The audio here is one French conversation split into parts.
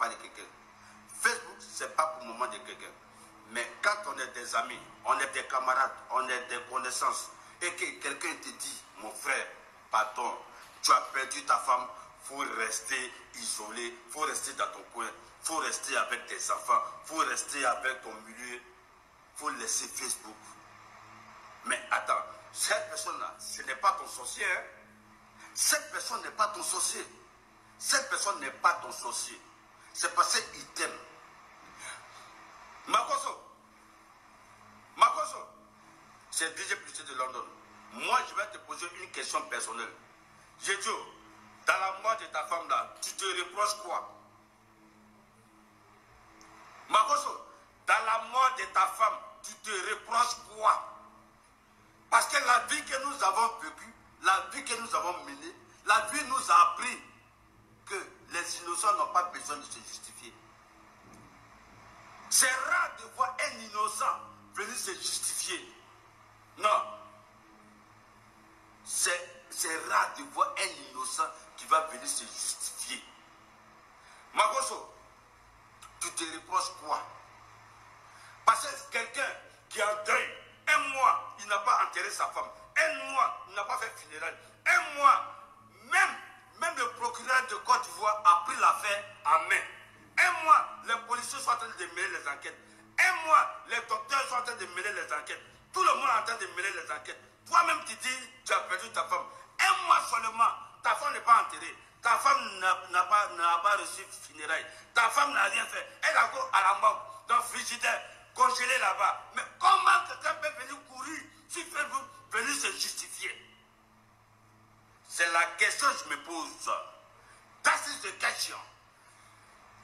pas de quelqu'un. Facebook, ce n'est pas pour le moment de quelqu'un. Mais quand on est des amis, on est des camarades, on est des connaissances, et que quelqu'un te dit, mon frère, pardon, tu as perdu ta femme, il faut rester isolé, il faut rester dans ton coin, il faut rester avec tes enfants, il faut rester avec ton milieu, il faut laisser Facebook. Mais attends, cette personne-là, ce n'est pas ton sorcier. Hein? Cette personne n'est pas ton sorcier. Cette personne n'est pas ton sorcier. C'est parce qu'il t'aime. Makoso, c'est DJ Plus de London. Moi, je vais te poser une question personnelle. J'ai dit, dans la mort de ta femme là, tu te reproches quoi? Makoso, dans la mort de ta femme, tu te reproches quoi? Parce que la vie que nous avons vécue, la vie que nous avons menée, la vie nous a appris que les innocents n'ont pas besoin de se justifier. C'est rare de voir un innocent venir se justifier. Non. C'est rare de voir un innocent qui va venir se justifier. Makoso, tu te reproches quoi? Parce que quelqu'un qui est en deuil, un mois, il n'a pas enterré sa femme. Un mois, il n'a pas fait funérailles. Un mois, même le procureur de Côte d'Ivoire a pris l'affaire en main. Un mois, les policiers sont en train de mêler les enquêtes. Un mois, les docteurs sont en train de mêler les enquêtes. Tout le monde est en train de mêler les enquêtes. Toi-même, tu dis, tu as perdu ta femme. Un mois seulement, ta femme n'est pas enterrée. Ta femme n'a pas reçu funérailles. Ta femme n'a rien fait. Elle est encore à la mort, dans le frigidaire, congelée là-bas. Mais comment quelqu'un peut venir courir sur Facebook, venir se justifier? C'est la question que je me pose. That's the question.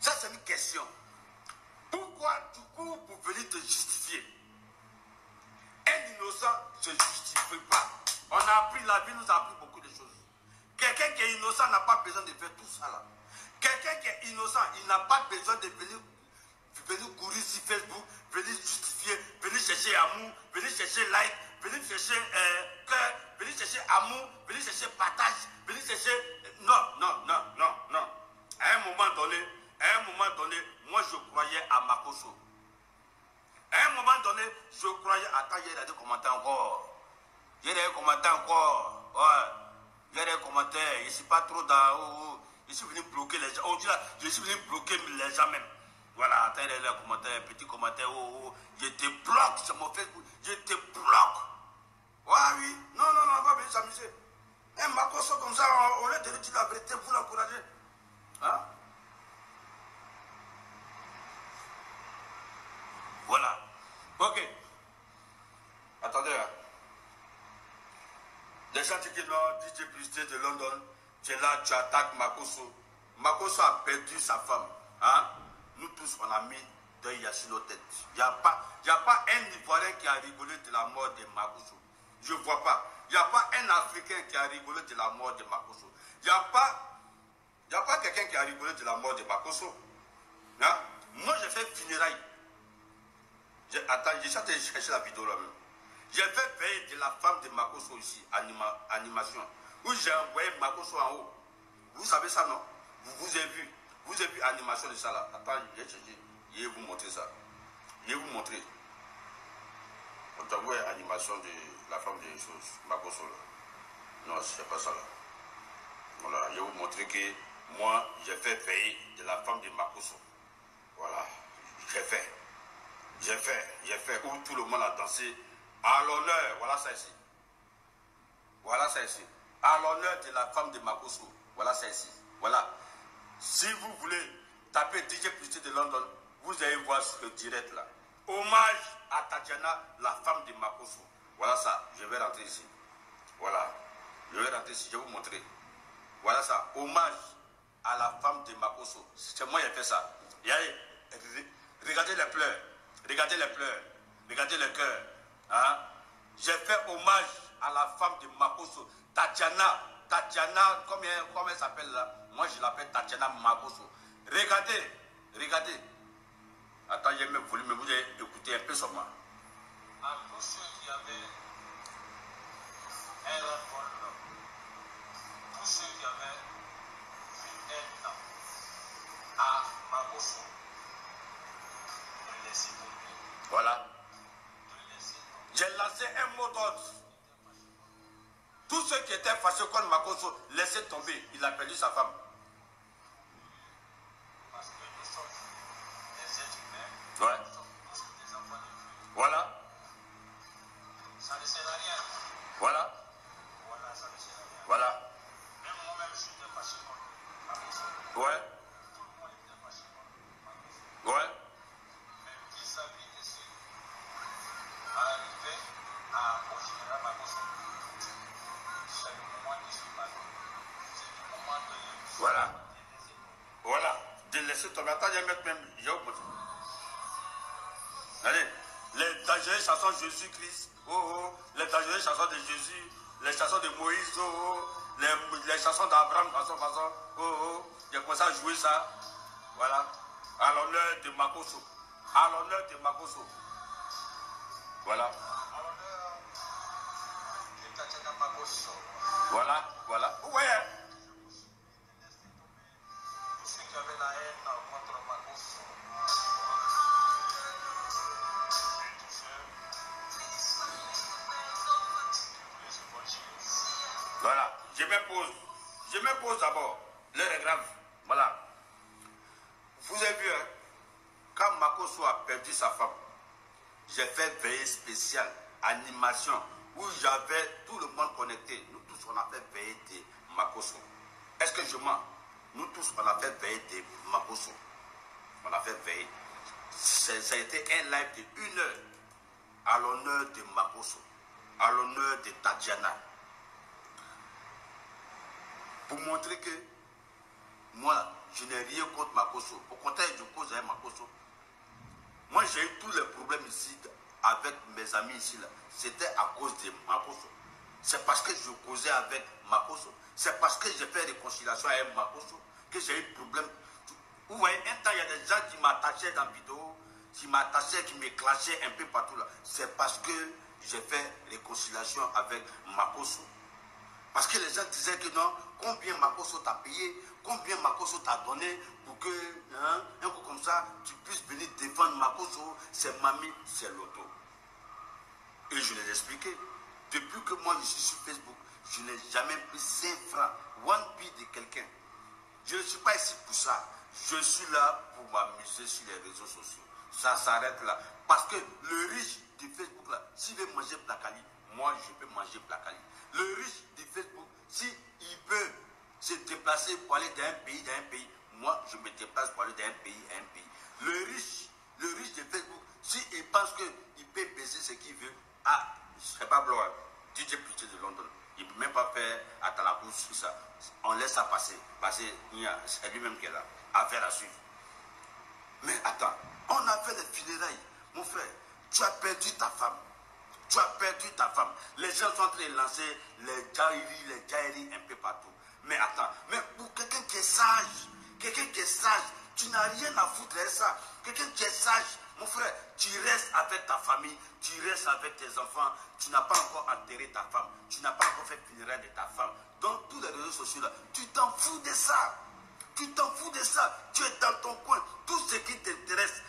Ça, c'est une question. Pourquoi tu cours pour venir te justifier? Un innocent ne se justifie pas. On a appris, la vie nous a appris beaucoup de choses. Quelqu'un qui est innocent n'a pas besoin de faire tout ça là. Quelqu'un qui est innocent, il n'a pas besoin de venir courir sur Facebook, venir justifier, venir chercher amour, venir chercher like, venir chercher cœur, venir chercher amour, venir chercher partage, venir chercher... Non. À un moment donné, moi je croyais à Makoso. À un moment donné, je croyais... Attends, il y a des commentaires encore. Il y a des commentaires encore. Ouais. Il y a des commentaires. Je ne suis pas trop dans... je suis venu bloquer les gens. Je suis venu bloquer les gens même. Voilà, attends, il y a des commentaires, petits commentaires. Je te bloque sur mon Facebook. Je te bloque. Ouais, oui. Non, on va venir s'amuser. Un Makoso comme ça, on lui donne la vérité, vous l'encouragez. Hein? Voilà. Ok. Attendez. Hein. Les gens disent que non, DJ Plus de London, tu es là, tu attaques Makoso. Makoso a perdu sa femme. Hein? Nous tous, on a mis deuil sur nos têtes. Il n'y a pas un Ivoirien qui a rigolé de la mort de Makoso. Je ne vois pas. Il n'y a pas un Africain qui a rigolé de la mort de Makoso. Il n'y a pas quelqu'un qui a rigolé de la mort de Makoso. Hein? Moi, j'ai fait funérailles. Attends, j'ai de chercher la vidéo là-même. J'ai fait veille de la femme de Makoso ici, animation, où j'ai envoyé Makoso en haut. Vous savez ça, non? Vous avez vu. Vous avez vu animation de ça là. Attends, je vais vous montrer ça. Je vais vous montrer. On t'a envoyé animation de la femme de choses, Makoso là. Non, c'est pas ça là. Voilà, je vais vous montrer que moi, j'ai fait veille de la femme de Makoso. Voilà, j'ai fait, où tout le monde a dansé à l'honneur, voilà ça ici. Voilà ça ici. À l'honneur de la femme de Makoso. Voilà ça ici. Voilà. Si vous voulez taper DJ Plus de London, vous allez voir sur le direct là. Hommage à Tatiana, la femme de Makoso. Voilà ça. Je vais rentrer ici. Voilà. Je vais rentrer ici. Je vais vous montrer. Voilà ça. Hommage à la femme de Makoso. C'est moi qui ai fait ça. Et allez, regardez les pleurs. Regardez les pleurs. Regardez le cœur. Hein? J'ai fait hommage à la femme de Makoso. Tatiana, comment elle s'appelle là? Moi je l'appelle Tatiana Makoso. Regardez. Attends, j'ai mes volumes, mais vous allez écouter un peu sur moi. À tous ceux qui avaient un rapport, tous ceux qui avaient une haine à Makoso. Makoso de laisser tomber. Voilà. De laisser tomber. J'ai lancé un mot d'ordre. Tous ceux qui étaient fâchés contre Makoso, laissez tomber. Il a perdu sa femme. Parce que nous sommes des êtres humains. Ouais. Nous sommes tous des enfants de Dieu. Voilà. Ça ne sert à rien. Voilà. Voilà, ça ne sert à rien. Voilà. Même moi-même, je suis fâché contre Makoso. Ouais. Tout le monde était fâché contre Makoso. Ouais. Mais vis-à-vis de ce arrivé au général Makoso, c'est le moment de se battre. C'est le moment de... Voilà. Voilà. De laisser tomber. Attends, je vais mettre même. Allez. Les dangereuses chansons de Jésus-Christ. Oh oh. Les dangereuses chansons de Jésus. Les chansons de Moïse. Oh oh. Les chansons d'Abraham. Façon. Oh oh. J'ai commencé à jouer ça. Voilà. À l'honneur de Makoso. À l'honneur de Makoso. Voilà. À l'honneur de Tatiana Makoso. Voilà. Voilà. Ouais. Tous ceux qui avaient la haine contre Makoso. Voilà, je m'impose. Je m'impose d'abord. L'heure est grave. Voilà. Vous avez vu, hein, quand Makoso a perdu sa femme, j'ai fait veillée spéciale, animation, où j'avais tout le monde connecté. Nous tous, on a fait veillée de Makoso. Est-ce que je mens? Nous tous, on a fait veillée de Makoso. On a fait veillée. Ça a été un live de 1 heure à l'honneur de Makoso, à l'honneur de Tatiana. Pour montrer que moi, je n'ai rien contre Makoso. Au contraire, je cause avec Makoso. Moi, j'ai eu tous les problèmes ici avec mes amis ici. C'était à cause de Makoso. C'est parce que je causais avec Makoso. C'est parce que j'ai fait réconciliation avec Makoso que j'ai eu problème. Vous voyez, un temps, il y a des gens qui m'attachaient dans la vidéo, qui m'attachaient, qui me clashaient un peu partout là. C'est parce que j'ai fait réconciliation avec Makoso. Parce que les gens disaient que non, combien Makoso t'a payé, combien Makoso t'a donné pour que, hein, un coup comme ça, tu puisses venir défendre Makoso, c'est Mamie, c'est Loto. Et je les ai expliqué. Depuis que moi je suis sur Facebook, je n'ai jamais pris 5 francs, one p de quelqu'un. Je ne suis pas ici pour ça. Je suis là pour m'amuser sur les réseaux sociaux. Ça s'arrête là. Parce que le riche de Facebook là, s'il veut manger Blakali, moi je peux manger Blakali. Le riche de Facebook, s'il peut se déplacer pour aller d'un pays, moi je me déplace pour aller d'un pays à un pays. Le riche de Facebook, s'il pense qu'il peut baiser ce qu'il veut, ah, c'est pas blanc. DJ Pitcher de London, il ne peut même pas faire à Talakou sur ça. On laisse ça passer. Parce que c'est lui-même qui est là. Affaire à suivre. Mais attends, on a fait les funérailles. Mon frère, tu as perdu ta femme. Tu as perdu ta femme. Les gens sont en train de lancer les jaïris un peu partout. Mais attends, mais pour quelqu'un qui est sage, tu n'as rien à foutre de ça. Quelqu'un qui est sage, mon frère, tu restes avec ta famille, tu restes avec tes enfants, tu n'as pas encore enterré ta femme, tu n'as pas encore fait funérailles de ta femme. Donc tous les réseaux sociaux là, tu t'en fous de ça. Tu t'en fous de ça. Tu es dans ton coin. Tout ce qui t'intéresse,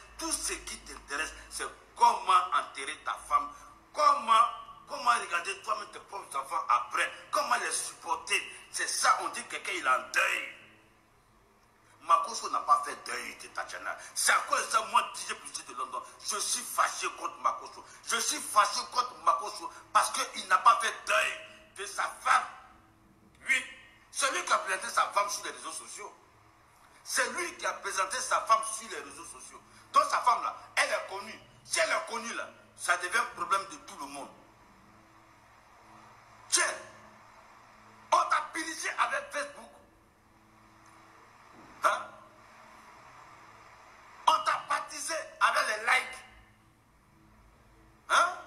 c'est comment enterrer ta femme, comment regarder toi-même tes propres enfants après, comment les supporter. C'est ça, on dit que quelqu'un il est en deuil. Makoso n'a pas fait deuil de Tatiana. C'est à cause de ça, moi, DJ Pitcher de London, je suis fâché contre Makoso. Je suis fâché contre Makoso parce qu'il n'a pas fait deuil de sa femme. Oui, c'est lui qui a présenté sa femme sur les réseaux sociaux. C'est lui qui a présenté sa femme sur les réseaux sociaux. Donc sa femme là, elle est connue. Si elle est connue là, ça devient un problème de tout le monde. Tiens, on t'a pilissé avec Facebook. Hein? On t'a baptisé avec les likes. Hein?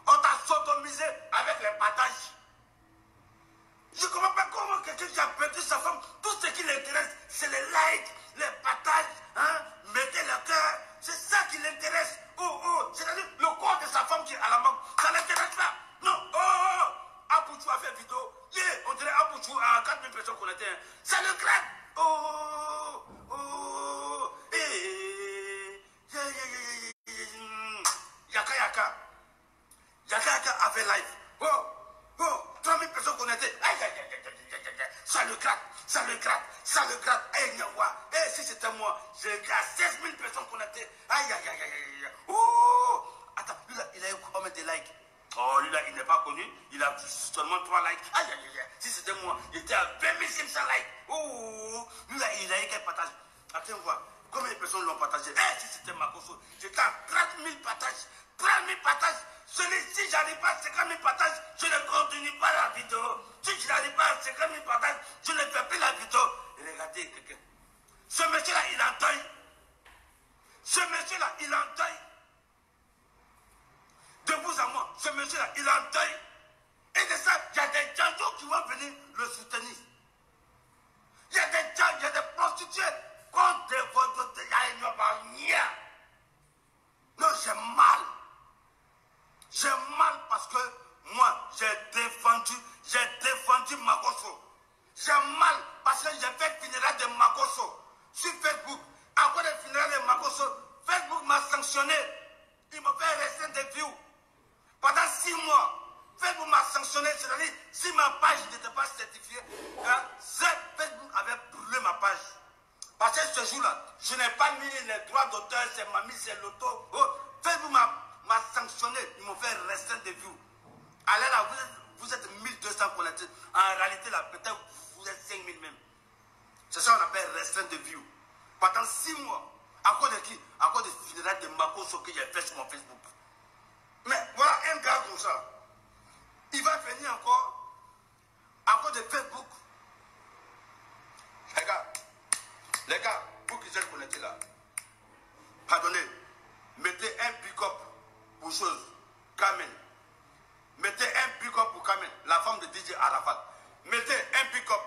On t'a sodomisé avec les partages. Je ne comprends pas comment quelqu'un qui a perdu sa femme, tout ce qui l'intéresse, c'est les likes, les partages, hein? Mettez le cœur, c'est ça qui l'intéresse. Oh, c'est-à-dire le corps de sa femme qui est à la banque, ça ne l'intéresse pas. Non, Abouchou a fait vidéo, on dirait Abouchou à 4000 personnes connectées, ça le crée. Oh, fait live. Oh, 3000 personnes connectées. Aïe, aïe, aïe, aïe, aïe, aïe, aïe. Ça le gratte, ça le gratte, ça le gratte. Aïe, si c'était moi, j'ai à 16 000 personnes connectées. Aïe, aïe, aïe, aïe, aïe. Oh, attends, lui là, il a eu combien de likes? Oh, lui là, il n'est pas connu. Il a seulement 3 likes. Aïe, aïe, aïe. Si c'était moi, il était à 20 500 likes. Oh, lui là, il a eu quel partage? Attends, voir. Combien de personnes l'ont partagé? Si c'était Makosso, j'étais à 30 000 partages. 30 000 partages. Si j'arrive pas à 50 000 partages, je ne continue pas la vidéo. Si je n'arrive pas à 50 000 partages, je ne fais plus la vidéo. Et regardez quelqu'un. Ce monsieur-là, il en deuil. Ce monsieur-là, il en deuil. De vous à moi, ce monsieur-là, il en deuil. Et de ça, il y a des gens qui vont venir le soutenir. Il y a des gens, il y a des prostituées contre des photos de Yaïnoba. Non, j'ai mal. J'ai mal parce que moi, j'ai défendu Makosso. J'ai mal parce que j'ai fait funérailles de Makosso sur Facebook. À cause des funérailles de Makosso, Facebook m'a sanctionné. Il m'a fait restreindre des views. Pendant 6 mois, Facebook m'a sanctionné. C'est-à-dire, si ma page n'était pas certifiée, Facebook avait brûlé ma page. Parce que ce jour-là, je n'ai pas mis les droits d'auteur, c'est Mamie, c'est l'auto. Oh, Facebook m'a sanctionné, ils m'ont fait restreindre des vues. Allez là, vous êtes 1200 connectés. En réalité, là, peut-être vous êtes 5000 même. C'est ça qu'on appelle restreindre de vues. Pendant 6 mois. À cause de qui? À cause des funérailles de Makosso que j'ai fait sur mon Facebook. Mais voilà un gars comme ça. Il va venir encore à cause de Facebook. Les gars, vous qui êtes connectés là, pardonnez, mettez un pick-up pour chose, Carmen. Mettez un pick-up pour Carmen, la femme de DJ Arafat. Mettez un pick-up.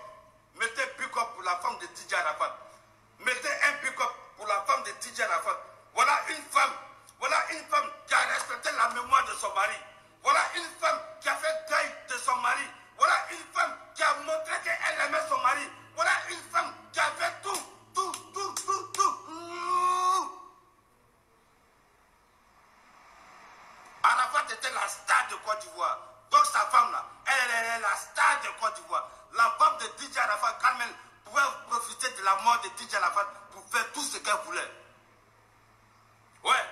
Mettez un pick-up pour la femme de DJ Arafat. Mettez un pick-up pour la femme de DJ Arafat. Voilà une femme qui a respecté la mémoire de son mari. Voilà une femme qui a fait deuil de son mari. Voilà une femme qui a montré qu'elle aimait son mari. Voilà une femme qui a fait tout. Arafat était la star de Côte d'Ivoire. Donc sa femme là, elle est la star de Côte d'Ivoire. La femme de DJ Arafat, Carmen, pouvait profiter de la mort de DJ Arafat pour faire tout ce qu'elle voulait. Ouais,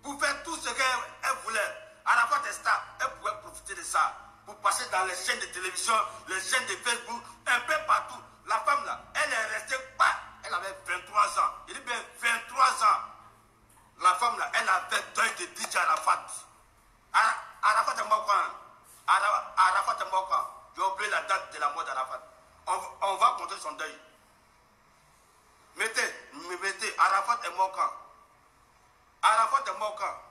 pour faire tout ce qu'elle voulait. Arafat est star, elle pouvait profiter de ça. Pour passer dans les chaînes de télévision, les chaînes de Facebook, un peu partout. La femme là, elle est restée pas. Elle avait 23 ans. Il dit bien 23 ans. La femme là, elle a fait deuil de DJ Arafat. Arafat est mort quand? Arafat est mort quand? J'ai oublié la date de la mort d'Arafat. On va compter son deuil. Mettez, Arafat est mort quand? Arafat est mort quand?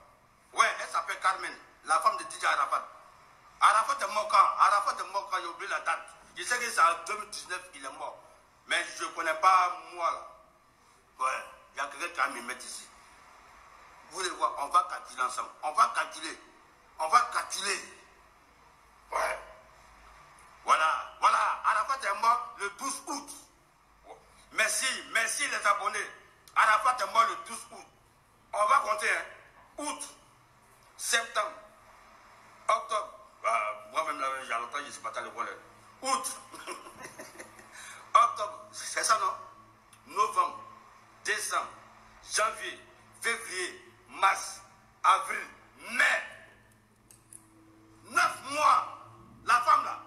Ouais, elle s'appelle Carmen, la femme de DJ Arafat. Arafat est mort quand? Arafat est mort quand? J'ai oublié la date. Je sais que c'est en 2019 qu'il est mort. Mais je ne connais pas moi là. Ouais, il y a quelqu'un qui va me mettre ici. Vous voulez voir, on va calculer ensemble. On va calculer. Ouais. Voilà. Arafat est mort le 12 août. Merci les abonnés. Arafat est mort le 12 août. On va compter, hein. Août, septembre, octobre. Moi-même, là, j'ai longtemps, je ne sais pas le volet. Août, octobre, c'est ça, non? Novembre, décembre, janvier, février, mars, avril, mai. 9 mois. La femme là,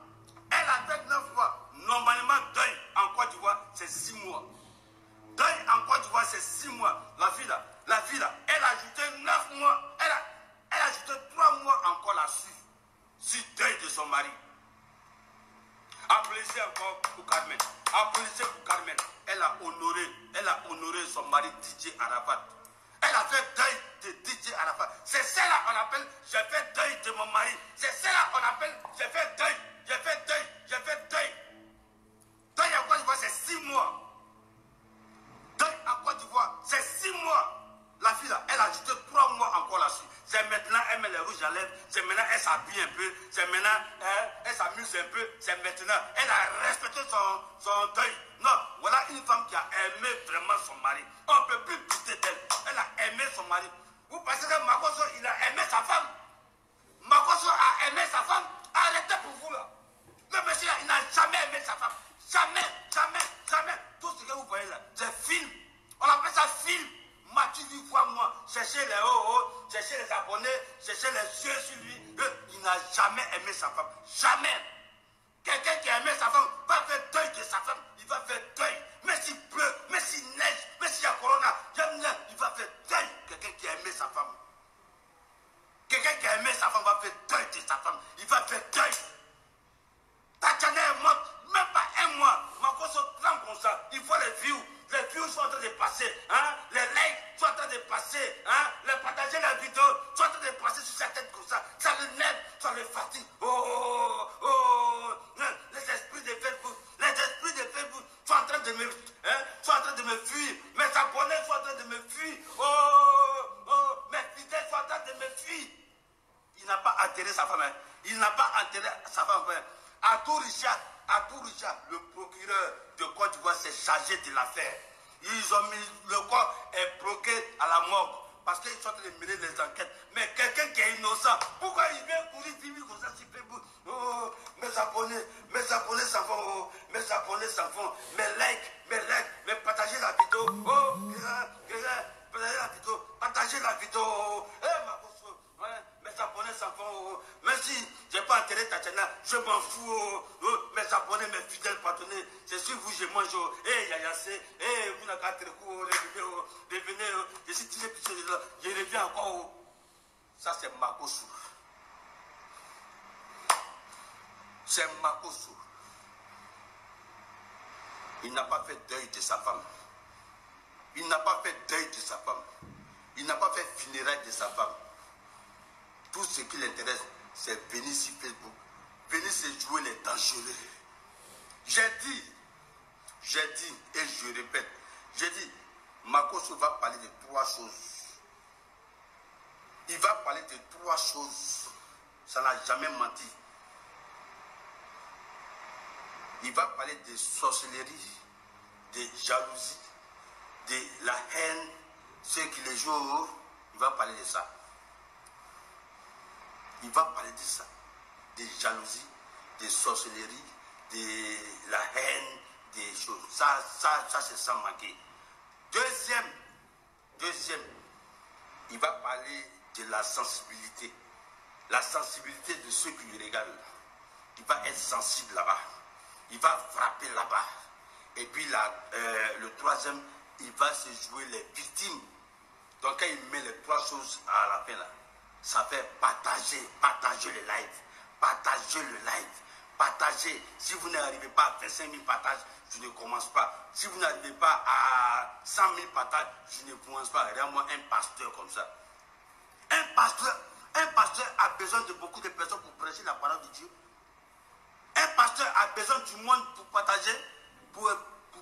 elle a fait 9 mois. Normalement, deuil en Côte d'Ivoire, c'est 6 mois. Deuil en Côte d'Ivoire, c'est 6 mois. La fille là, elle a ajouté 9 mois. Elle a ajouté 3 mois encore là-dessus. Sur deuil de son mari. Applaudissez encore pour Carmen. Applaudissez pour Carmen. Elle a honoré son mari DJ Arafat. Elle a fait deuil de DJ Arafat. C'est celle-là qu'on appelle j'ai fait deuil de mon mari. C'est celle-là qu'on appelle j'ai fait deuil. Deuil en Côte d'Ivoire, c'est 6 mois. Deuil en Côte d'Ivoire, c'est 6 mois. La fille là, elle a ajouté 3 mois encore là-dessus. C'est maintenant, elle met les rouges à lèvres. C'est maintenant, elle s'habille un peu. C'est maintenant, elle s'amuse un peu. C'est maintenant, elle a respecté son deuil. Non, voilà une femme qui a aimé vraiment son mari. On ne peut plus douter d'elle. Elle a aimé son mari. Vous pensez que Makosso, il a aimé sa femme? Makosso a aimé sa femme, arrêtez pour vous là. Le monsieur là, il n'a jamais aimé sa femme. Jamais, jamais, jamais. Tout ce que vous voyez là, c'est film. On appelle ça film. Mathieu dit quoi moi, chercher les hauts, chercher les abonnés, chercher les yeux sur lui. Il n'a jamais aimé sa femme. Jamais. Quelqu'un qui a aimé sa femme va faire deuil de sa femme. Il va faire deuil. Mais s'il pleut, mais s'il neige, mais s'il y a corona, il va faire deuil. Quelqu'un qui a aimé sa femme. Quelqu'un qui a aimé sa femme va faire deuil de sa femme. Il va faire deuil. Tatiana est morte, même pas un mois. Makoso prend comme ça. Il faut les views. Les views sont en train de passer. Hein? Les likes sont en train de passer. Hein? Les partager la vidéo sont en train de passer sur sa tête comme ça. Ça le nerve, ça le fatigue. Oh, oh. Les esprits de Facebook. Les esprits de Facebook sont en train de me, sont en train de me fuir. Mes abonnés sont en train de me fuir. Oh, oh. Mes fidèles sont en train de me fuir. Il n'a pas enterré sa femme. Hein? Il n'a pas enterré sa femme. Hein? À tout Richard, le procureur de Côte d'Ivoire s'est chargé de l'affaire. Ils ont mis, le corps est bloqué à la morgue parce qu'ils sont en train de mener les enquêtes. Mais quelqu'un qui est innocent, pourquoi il vient courir 10 000 comme ça sur Facebook? Oh, mes abonnés s'en vont, oh, mes abonnés s'en vont, mes likes, mais partagez la vidéo. Oh, partagez la vidéo, partagez la vidéo. Oh, ma bosse, ouais, mes abonnés s'en vont. Oh. Même si je n'ai pas enterré Tatiana, je m'en fous. Oh, oh, mes abonnés, mes fidèles partenaires, c'est sur vous je mange. Oh, Yaya C, vous n'avez qu'à être court, revenez, je suis tiré plus là, je reviens encore. Oh. Ça c'est Makoso. C'est Makoso. Il n'a pas fait deuil de sa femme. Il n'a pas fait deuil de sa femme. Il n'a pas fait funérailles de sa femme. Tout ce qui l'intéresse, c'est venir sur Facebook, venir se jouer les dangereux. J'ai dit, et je répète, j'ai dit, Makoso va parler de 3 choses. Il va parler de 3 choses. Ça n'a jamais menti. Il va parler de sorcellerie, de jalousie, de la haine, ceux qui les jouent, il va parler de ça. Il va parler de ça, de jalousie, de sorcellerie, de la haine, des choses. Ça c'est sans manquer. Deuxième, il va parler de la sensibilité de ceux qui lui regardent. Il va être sensible là-bas. Il va frapper là-bas. Et puis le troisième, il va se jouer les victimes. Donc quand il met les 3 choses à la fin là, ça fait partager le live. Partagez le live. Partagez. Si vous n'arrivez pas à faire 5 000 partages, je ne commence pas. Si vous n'arrivez pas à 100 000 partages, je ne commence pas. Regarde-moi un pasteur comme ça. Un pasteur a besoin de beaucoup de personnes pour prêcher la parole de Dieu. Un pasteur a besoin du monde pour partager, pour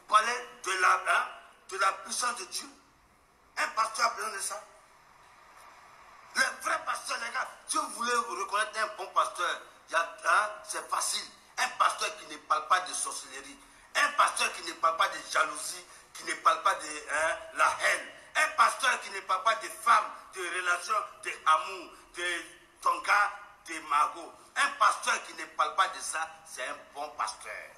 parler de la puissance de Dieu. Un pasteur a besoin de ça. Le vrai pasteur, les gars, si vous voulez reconnaître un bon pasteur, c'est facile. Un pasteur qui ne parle pas de sorcellerie, un pasteur qui ne parle pas de jalousie, qui ne parle pas de la haine, un pasteur qui ne parle pas de femmes, de relations, d'amour, de tonga, de magot. Un pasteur qui ne parle pas de ça, c'est un bon pasteur.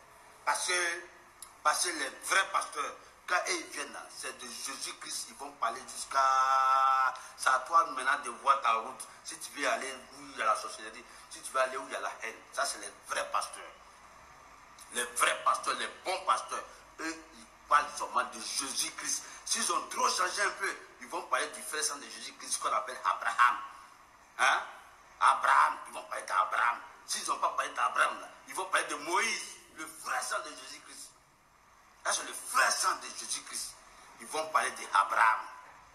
Parce que les vrais pasteurs, quand ils viennent, c'est de Jésus-Christ, ils vont parler jusqu'à... C'est à toi maintenant de voir ta route. Si tu veux aller où il y a la sorcellerie, si tu veux aller où il y a la haine, ça c'est les vrais pasteurs. Les vrais pasteurs, les bons pasteurs, eux, ils parlent seulement de Jésus-Christ. S'ils ont trop changé un peu, ils vont parler du frère sang de Jésus-Christ qu'on appelle Abraham. Hein? Abraham, ils vont parler d'Abraham. S'ils n'ont pas parlé d'Abraham, ils vont parler de Moïse, le frère sang de Jésus-Christ. Là, c'est le frère sang de Jésus-Christ. Ils vont parler d'Abraham.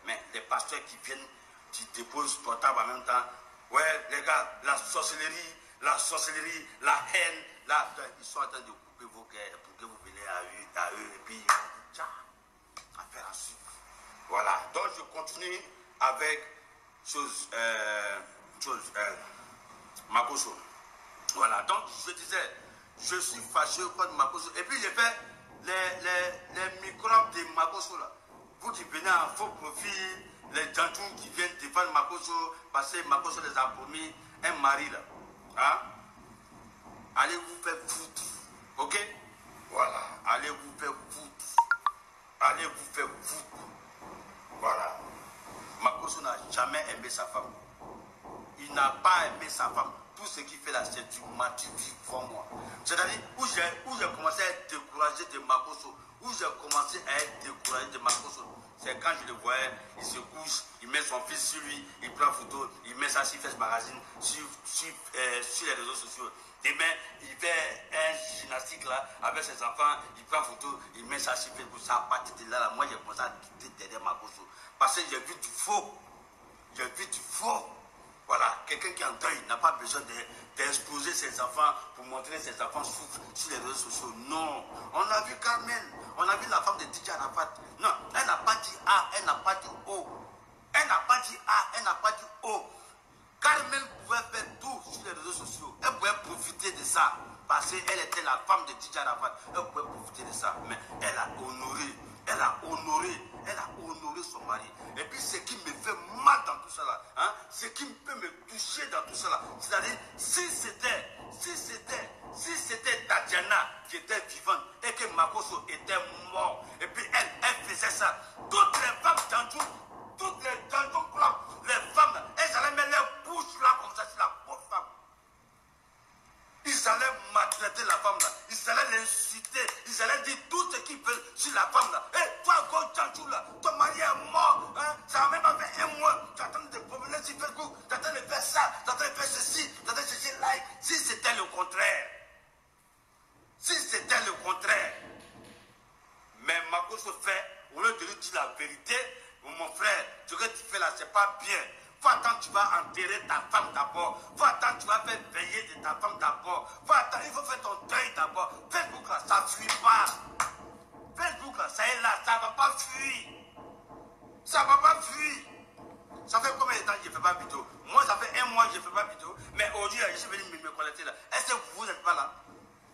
Mais les pasteurs qui viennent, qui déposent portable en même temps, ouais, les gars, la sorcellerie, la haine, là, ils sont en train de couper vos cœurs pour que vous veniez à eux, et puis, tiens, affaire à suivre. Voilà, donc je continue avec Makoso. Voilà, donc je disais, je suis fâché contre Makoso. Et puis j'ai fait les microbes de Makoso là. Vous qui venez en faux profil, les gentils qui viennent défendre Makoso, parce que Makoso les a promis un mari là. Hein? Allez vous faire foutre. Ok? Voilà. Allez vous faire foutre. Allez vous faire foutre. Voilà. Makoso n'a jamais aimé sa femme. Il n'a pas aimé sa femme. Tout ce qu'il fait là, c'est du matifi pour moi. C'est-à-dire, où j'ai commencé à être découragé de Makoso, où j'ai commencé à être découragé de Makoso, c'est quand je le voyais, il se couche, il met son fils sur lui, il prend photo, il met ça sur Facebook Magazine, sur les réseaux sociaux. Demain, il fait un gymnastique là, avec ses enfants, il prend photo, il met ça sur Facebook. Ça, à partir de là, moi j'ai commencé à quitter derrière Makoso. Parce que j'ai vu du faux. J'ai vu du faux. Voilà, quelqu'un qui est en deuil n'a pas besoin d'exposer ses enfants pour montrer ses enfants souffrent sur les réseaux sociaux. Non. On a vu Carmen, on a vu la femme de DJ Arafat. Non, elle n'a pas dit A, elle n'a pas dit O. Elle n'a pas dit A, elle n'a pas dit O. Carmen pouvait faire tout sur les réseaux sociaux. Elle pouvait profiter de ça. Parce qu'elle était la femme de DJ Arafat. Elle pouvait profiter de ça. Mais elle a honoré. Elle a honoré son mari. Et puis ce qui me fait mal dans tout ça là, hein, ce qui peut me toucher dans tout ça là, c'est-à-dire si c'était Tatiana qui était vivante et que Makoso était mort, et puis elle faisait ça, toutes les femmes Djandjou, toutes les Djandjou club, les femmes, elles allaient mettre leurs bouches là comme ça sur la pauvre femme. Ils allaient maltraiter la femme là, ils allaient l'insulter, ils allaient dire tout ce qu'ils veulent sur la femme là. Hé, toi, go Djandjou là, ton mari est mort, hein? Ça a même pas fait un mois, tu attends de promener sur Facebook, tu attends de faire ça, tu attends de faire ceci, tu attends de chercher like. Si c'était le contraire, mais Makoso fait, au lieu de lui dire la vérité, mon frère, ce que tu fais là, c'est pas bien. Faut attendre, tu vas enterrer ta femme d'abord. Faut attendre, tu vas faire veiller de ta femme d'abord. Faut attendre, il faut faire ton deuil d'abord. Facebook là, ça ne fuit pas. Facebook là, ça est là, ça ne va pas fuir. Ça ne va pas fuir. Ça fait combien de temps que je ne fais pas vidéo? Moi, ça fait un mois que je ne fais pas vidéo. Mais aujourd'hui, je suis venu me connecter là. Est-ce que vous n'êtes pas là?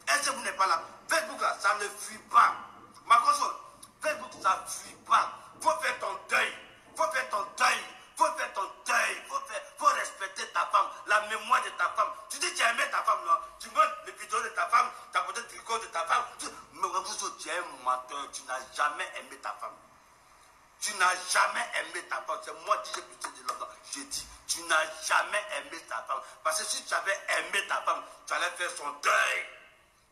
Est-ce que vous n'êtes pas là? Facebook là, ça ne fuit pas. Makoso, Facebook, ça ne fuit pas. Il faut faire ton deuil. Faut faire ton deuil. Faut respecter ta femme, la mémoire de ta femme. Tu dis que tu as aimé ta femme, non? Tu montres les vidéos de ta femme, tu as porté le tricot de ta femme. Mais Makoso, tu es un menteur, tu n'as jamais aimé ta femme. Tu n'as jamais aimé ta femme. C'est moi qui j'ai pitié de l'homme. Je dis, tu n'as jamais aimé ta femme. Parce que si tu avais aimé ta femme, tu allais faire son deuil.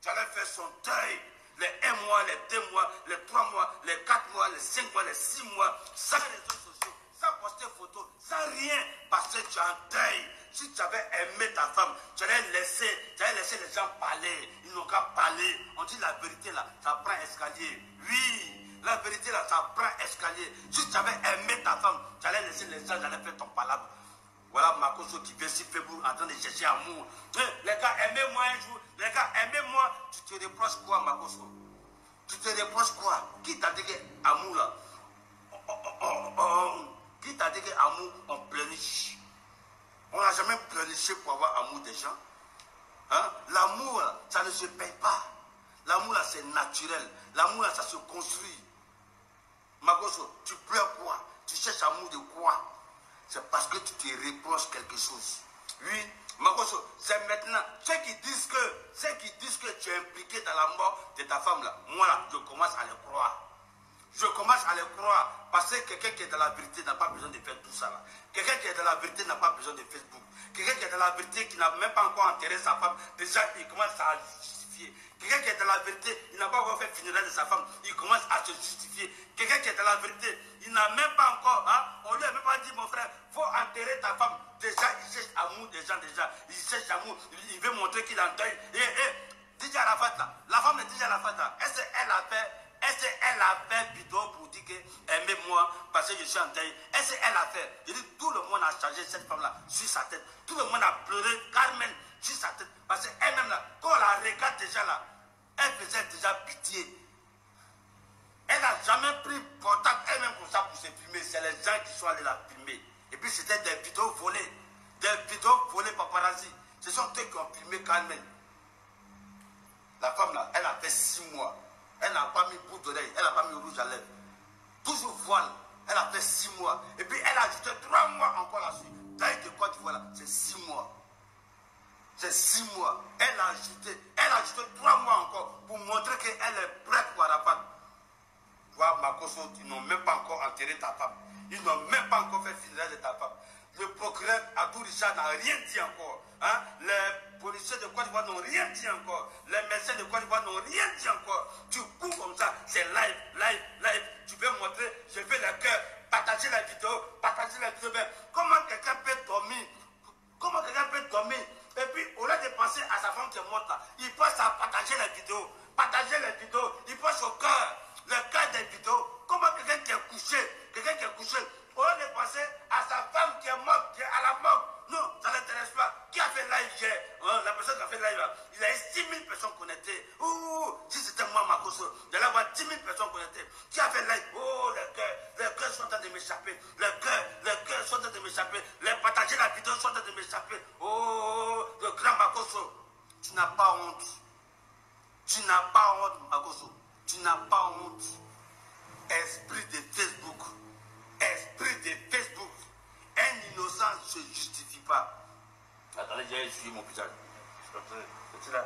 Tu allais faire son deuil. Les 1 mois, les 2 mois, les 3 mois, les 4 mois, les 5 mois, les 6 mois, sans réseaux sociaux, sans poster photos, sans rien, parce que tu es en deuil. Si tu avais aimé ta femme, tu allais laisser les gens parler. Ils n'ont qu'à parler. On dit la vérité là, ça prend escalier. Oui, la vérité là, ça prend escalier. Si tu avais aimé ta femme, tu allais laisser les gens, j'allais faire ton palabre. Voilà Makoso qui vient sur Facebook en train de chercher amour. Les gars, aimez-moi un jour. Les gars, aimez-moi. Tu te reproches quoi, Makoso? Tu te reproches quoi? Qui t'a dit que amour là? Qui t'a dit que amour, on pleurniche? On n'a jamais pleurniché pour avoir amour des gens. Hein? L'amour, ça ne se paye pas. L'amour là, c'est naturel. L'amour là, ça se construit. Makoso, tu pleures quoi? Tu cherches amour de quoi? C'est parce que tu te reproches quelque chose. Oui, Makoso, c'est maintenant. Ceux qui disent que tu es impliqué dans la mort de ta femme là, moi là, je commence à les croire. Je commence à les croire. Parce que quelqu'un qui est dans la vérité n'a pas besoin de faire tout ça là. Quelqu'un qui est dans la vérité n'a pas besoin de Facebook. Quelqu'un qui est dans la vérité qui n'a même pas encore enterré sa femme, déjà il commence à justifier. Quelqu'un qui est dans la vérité, il n'a pas encore fait funéraire de sa femme, il commence à se justifier. Quelqu'un qui est dans la vérité, il n'a même pas encore, hein, on lui a même pas dit, mon frère, il faut enterrer ta femme. Déjà, il cherche amour des gens, déjà. Il cherche amour, il veut montrer qu'il est en deuil. DJ Arafat là, la femme de DJ Arafat là, est-ce qu'elle a fait vidéo pour dire que aimez-moi parce que je suis en deuil? Est-ce qu'elle a fait? Je dis, tout le monde a changé cette femme là sur sa tête. Tout le monde a pleuré Carmen sur sa tête. Parce qu'elle-même là, quand on la regarde déjà là, elle faisait déjà pitié. Elle n'a jamais pris portable elle-même comme ça pour se filmer. C'est les gens qui sont allés la filmer. Et puis c'était des vidéos volées. Des vidéos volées paparazzi. Ce sont eux qui ont filmé Carmen. La femme là, elle a fait 6 mois. Elle n'a pas mis boucle d'oreille. Elle n'a pas mis rouge à lèvres. Toujours voile. Elle a fait 6 mois. Et puis elle a ajouté 3 mois encore là-dessus. Taille de quoi tu vois là? C'est 6 mois. C'est 6 mois. Elle a ajouté 3 mois encore pour montrer qu'elle est prête pour Arafat. Toi, Makosso, ils n'ont même pas encore enterré ta femme. Ils n'ont même pas encore fait funérailles de ta femme. Le procureur Abdou Richard n'a rien dit encore. Hein? Les policiers de Côte d'Ivoire n'ont rien dit encore. Les médecins de Côte d'Ivoire n'ont rien dit encore. Tu cours comme ça, c'est live. Tu veux montrer, je veux le cœur, partager la vidéo. Ben, comment quelqu'un peut dormir? Et puis, au lieu de penser à sa femme qui est morte là, il pense à partager la vidéo. Il pense au cœur, le cœur des vidéos. Comment quelqu'un qui est couché, au lieu de penser à sa femme qui est morte, qui est à la mort. Non, ça ne l'intéresse pas. Qui a fait live hier? La personne qui a fait live là, il a eu 6 000 personnes connectées. Si c'était moi, Makosso, j'allais avoir 10 000 personnes connectées. Qui a fait live? Les cœurs sont en train de m'échapper. Les cœurs sont en train de m'échapper. Les partager la vidéo sont en train de m'échapper. Le grand Makosso, tu n'as pas honte. Makosso. Tu n'as pas honte. Esprit de Facebook. Un innocent ne se justifie pas. Attendez, j'ai essuyé mon visage. C'est là.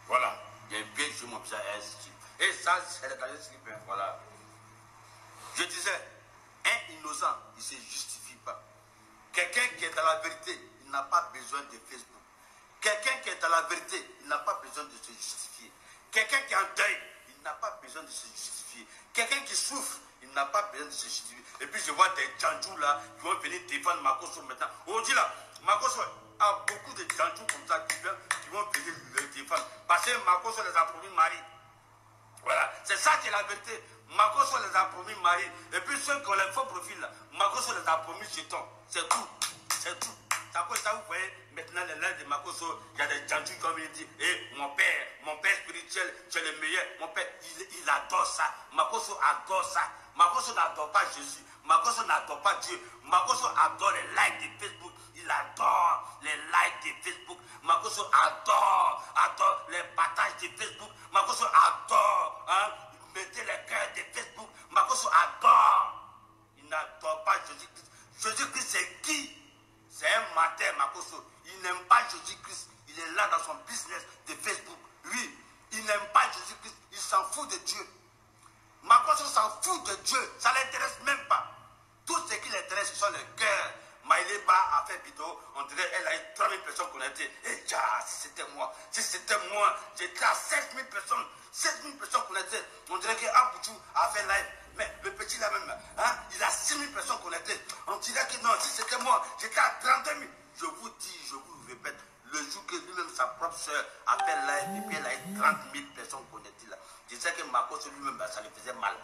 Voilà. J'ai bien essuyé mon visage. Et ça, c'est le casier slip. Voilà. Je disais, un innocent, il ne se justifie pas. Quelqu'un qui est dans la vérité, il n'a pas besoin de Facebook. Quelqu'un qui est dans la vérité, il n'a pas besoin de se justifier. Quelqu'un qui est en deuil, il n'a pas besoin de se justifier. Quelqu'un qui souffre, il n'a pas besoin de se justifier. Et puis je vois des Djandjou là qui vont venir défendre Makosso maintenant. Aujourd'hui là, Makosso a beaucoup de Djandjou comme ça qui vont venir le défendre. Parce que Makosso les a promis mari. Voilà, c'est ça qui est la vérité. Makosso les a promis mari. Et puis ceux qui ont les faux profils là, Makosso les a promis jetons. C'est tout. C'est à cause de ça, vous voyez, maintenant les lèvres de Makosso, il y a des Djandjou comme il dit, mon père spirituel, tu es le meilleur. Mon père, il adore ça. Makosso adore ça. Makosso n'adore pas Jésus. Makosso n'adore pas Dieu. Makosso adore les likes de Facebook. Il adore les likes de Facebook. Makosso adore les partages de Facebook. Makosso adore, mettez les cœurs de Facebook. Makosso adore. Il n'adore pas Jésus-Christ. Jésus-Christ, c'est qui? C'est un matin, Makosso. Il n'aime pas Jésus-Christ. Il est là dans son business de Facebook. Lui, il n'aime pas Jésus-Christ. Il s'en fout de Dieu. Makosso s'en fout de Dieu. Ça ne l'intéresse même pas. Tout ce qui l'intéresse, ce sont les cœurs. Maïleba a fait vidéo. On dirait qu'elle a eu 3 000 personnes connectées. Et si c'était moi, j'étais à 16 000 personnes. 16 000 personnes connectées. On dirait qu'Abouchou a fait live. Mais le petit là même, il a 6 000 personnes connectées. On dirait que non, si c'était moi, j'étais à 32 000. Je vous dis, je vous répète, le jour que lui-même, sa propre soeur, a fait live, et puis elle a eu 30 000 personnes connectées là. Je sais que Makosso lui-même, ça lui faisait mal.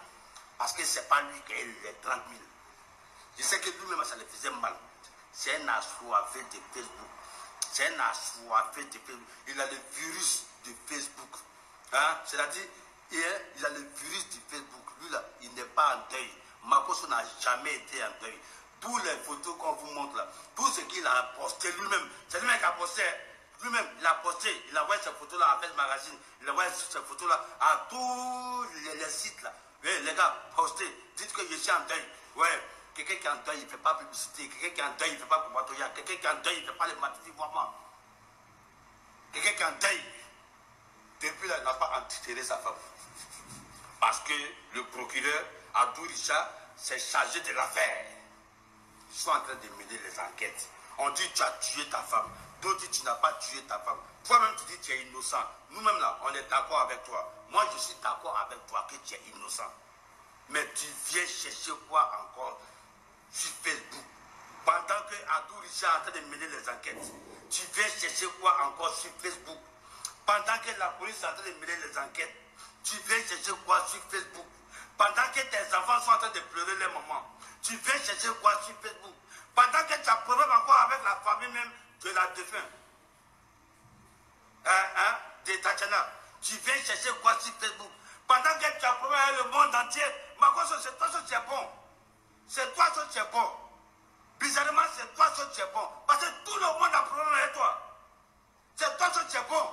Parce que c'est pas lui qui a eu les 30 000. Je sais que lui-même, ça lui faisait mal. C'est un assoiffé de Facebook. Il a le virus de Facebook. C'est-à-dire, il a le virus du Facebook. Lui là, il n'est pas en deuil. Makosso n'a jamais été en deuil. Toutes les photos qu'on vous montre là, tout ce qu'il a posté lui-même, c'est lui-même qui a posté. Lui-même, il a posté, il a envoyé ces photos-là à Fest Magazine, il a envoyé ces photos-là à tous les sites là. Les gars, postez, dites que je suis en deuil. Ouais, quelqu'un qui est en deuil, il ne fait pas publicité. Quelqu'un qui est en deuil, il ne fait pas Koumatoya. Quelqu'un qui est en deuil, il ne fait pas les matifivoiements. Quelqu'un qui est en deuil, depuis là, il n'a pas enterré sa femme. Parce que le procureur, Abdou Richard, s'est chargé de l'affaire. Ils sont en train de mener les enquêtes. On dit tu as tué ta femme. D'autres disent tu n'as pas tué ta femme. Toi-même tu dis tu es innocent. Nous-mêmes là, on est d'accord avec toi. Moi je suis d'accord avec toi que tu es innocent. Mais tu viens chercher quoi encore sur Facebook? Pendant que Abdou Richard est en train de mener les enquêtes, tu viens chercher quoi encore sur Facebook? Pendant que la police est en train de mener les enquêtes, tu viens chercher quoi sur Facebook? Pendant que tes enfants sont en train de pleurer les mamans, tu viens chercher quoi sur Facebook? Pendant que tu as problème encore avec la famille même de la défunte, de Tatiana, tu viens chercher quoi sur Facebook? Pendant que tu as problème avec le monde entier, Makosso, c'est toi qui es bon. C'est toi qui es bon. Bizarrement, c'est toi qui es bon. Parce que tout le monde a problème avec toi. C'est toi qui es bon.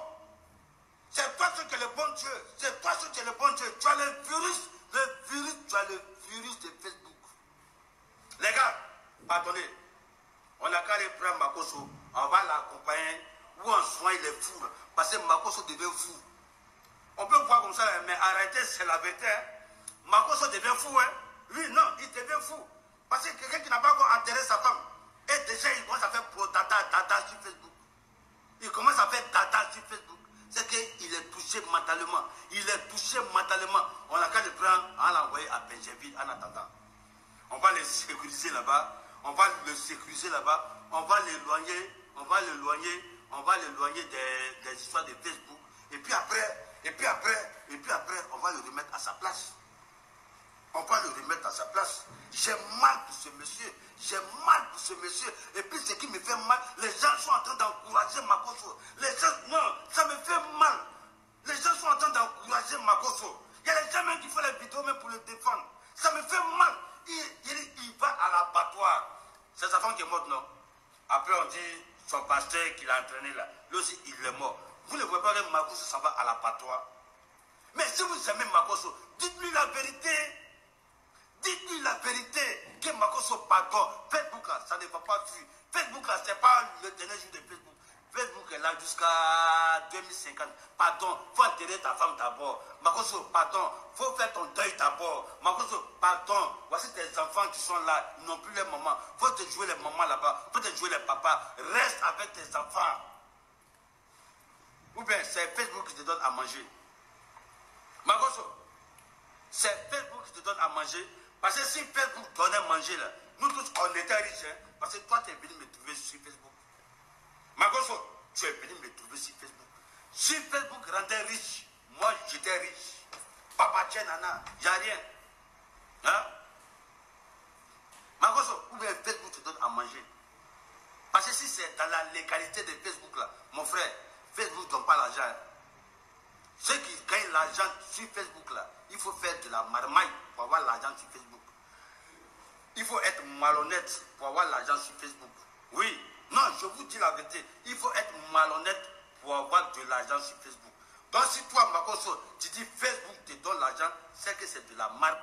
C'est toi qui es le bon Dieu. C'est toi qui es le bon Dieu. Tu as le virus le virus, tu as le virus de Facebook. Les gars, pardonnez, on n'a qu'à aller prendre Makosso, on va l'accompagner, ou on soigne les fous, parce que Makosso devient fou. On peut voir comme ça, mais arrêtez, c'est la vérité. Hein. Makosso devient fou, hein. Lui, non, il devient fou. Parce que quelqu'un qui n'a pas encore enterré sa femme, et déjà il commence à faire dada sur Facebook. Il commence à faire dada sur Facebook. C'est qu'il est touché mentalement. Il est touché mentalement. On a qu'à le prendre, on l'envoyer à Benjerville en attendant. On va le sécuriser là-bas. On va le sécuriser là-bas. On va l'éloigner. On va l'éloigner des histoires de Facebook. Et puis après, on va le remettre à sa place. On va le remettre à sa place. J'ai mal pour ce monsieur. J'ai mal pour ce monsieur. Et puis ce qui me fait mal, les gens sont en train d'encourager Makosso. Les gens, non, ça me fait mal. Les gens sont en train d'encourager Makosso. Il y a des gens même qui font les vidéos même pour le défendre. Ça me fait mal. Il va à l'abattoir. C'est sa femme qui est morte, non? Après on dit son pasteur qui l'a entraîné là. Lui aussi, il est mort. Vous ne voyez pas que Makosso s'en va à l'abattoir. Mais si vous aimez Makosso, dites-lui la vérité. Dites-lui la vérité, que Makosso pardonne. Facebook là, ça ne va pas suivre. Facebook là, ce n'est pas le dernier jour de Facebook. Facebook est là jusqu'à 2050. Pardon, il faut enterrer ta femme d'abord. Makosso, pardon, il faut faire ton deuil d'abord. Makosso, pardon, voici tes enfants qui sont là, ils n'ont plus les mamans. Il faut te jouer les mamans là-bas, il faut te jouer les papas. Reste avec tes enfants. Ou bien c'est Facebook qui te donne à manger. Makosso, c'est Facebook qui te donne à manger. Parce que si Facebook donnait à manger là, nous tous on était riches. Hein, parce que toi tu es venu me trouver sur Facebook. Makosso, tu es venu me trouver sur Facebook. Si Facebook rendait riche, moi j'étais riche. Papa tiens nana, il n'y a rien. Hein? Makosso, ou bien Facebook te donne à manger. Parce que si c'est dans la légalité de Facebook là, mon frère, Facebook ne donne pas l'argent. Hein. Ceux qui gagnent l'argent sur Facebook là, il faut faire de la marmaille pour avoir l'argent sur Facebook. Il faut être malhonnête pour avoir l'argent sur Facebook. Oui, non, je vous dis la vérité. Il faut être malhonnête pour avoir de l'argent sur Facebook. Donc si toi, Makosso, tu dis Facebook te donne l'argent, c'est que c'est de la marque.